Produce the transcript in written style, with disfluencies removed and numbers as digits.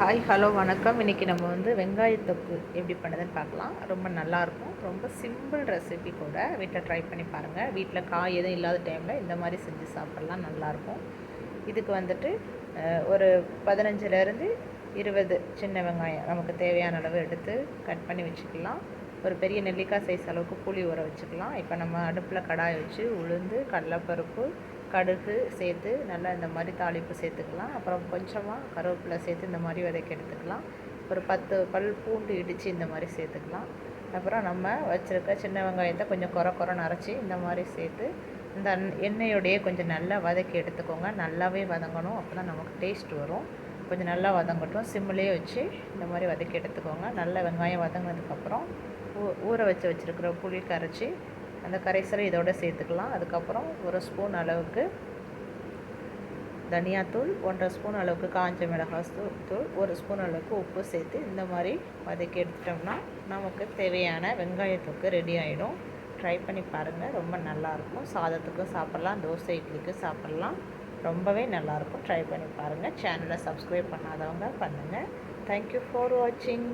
Hi hello வணக்கம். இன்றைக்கி நம்ம வந்து வெங்காய தொக்கு எப்படி பண்ணுறதுன்னு பார்க்கலாம். ரொம்ப நல்லாயிருக்கும். ரொம்ப சிம்பிள் ரெசிபி கூட. வீட்டில் ட்ரை பண்ணி பாருங்கள். வீட்டில் காய் எதுவும் இல்லாத டைமில் இந்த மாதிரி செஞ்சு சாப்பிட்லாம், நல்லாயிருக்கும். இதுக்கு வந்துட்டு ஒரு 15லேருந்து 20 சின்ன வெங்காயம் நமக்கு தேவையான அளவு எடுத்து கட் பண்ணி வச்சுக்கலாம். ஒரு பெரிய நெல்லிக்காய் சைஸ் அளவுக்கு புளி ஊற வச்சுக்கலாம். இப்போ நம்ம அடுப்பில் கடாய் வச்சு உளுந்து, கடலைப்பருப்பு, கடுகு சேர்த்து நல்லா இந்த மாதிரி தாளிப்பு சேர்த்துக்கலாம். அப்புறம் கொஞ்சமாக கருவேப்பிலை சேர்த்து இந்த மாதிரி வதக்கி எடுத்துக்கலாம். ஒரு 10 பல் பூண்டு இடித்து இந்த மாதிரி சேர்த்துக்கலாம். அப்புறம் நம்ம வச்சுருக்க சின்ன வெங்காயத்தை கொஞ்சம் குறைன்னு அரைச்சி இந்த மாதிரி சேர்த்து இந்த எண்ணெயோடையே கொஞ்சம் நல்லா வதக்கி எடுத்துக்கோங்க. நல்லாவே வதங்கணும், அப்போ தான் நமக்கு டேஸ்ட் வரும். கொஞ்சம் நல்லா வதங்கட்டும். சிம்மிலே வச்சு இந்த மாதிரி வதக்கி எடுத்துக்கோங்க. நல்ல வெங்காயம் வதங்கினதுக்கப்புறம் ஊற வச்சுருக்கிற புளி கரைச்சி அந்த கரைசலை இதோட சேர்த்துக்கலாம். அதுக்கப்புறம் ஒரு ஸ்பூன் அளவுக்கு தனியாத்தூள், 1.5 ஸ்பூன் அளவுக்கு காஞ்ச மிளகாய் தூள், 1 ஸ்பூன் அளவுக்கு உப்பு சேர்த்து இந்த மாதிரி வதக்கி எடுத்துட்டோம்னா நமக்கு தேவையான வெங்காயத்துக்கு ரெடி ஆகிடும். ட்ரை பண்ணி பாருங்கள், ரொம்ப நல்லாயிருக்கும். சாதத்துக்கும் சாப்பிட்லாம், தோசை இட்லிக்கும் சாப்பிட்லாம். ரொம்பவே நல்லாயிருக்கும். ட்ரை பண்ணி பாருங்கள். சேனலை சப்ஸ்கிரைப் பண்ணாதவங்க பண்ணுங்கள். தேங்க்யூ ஃபார் வாட்சிங்.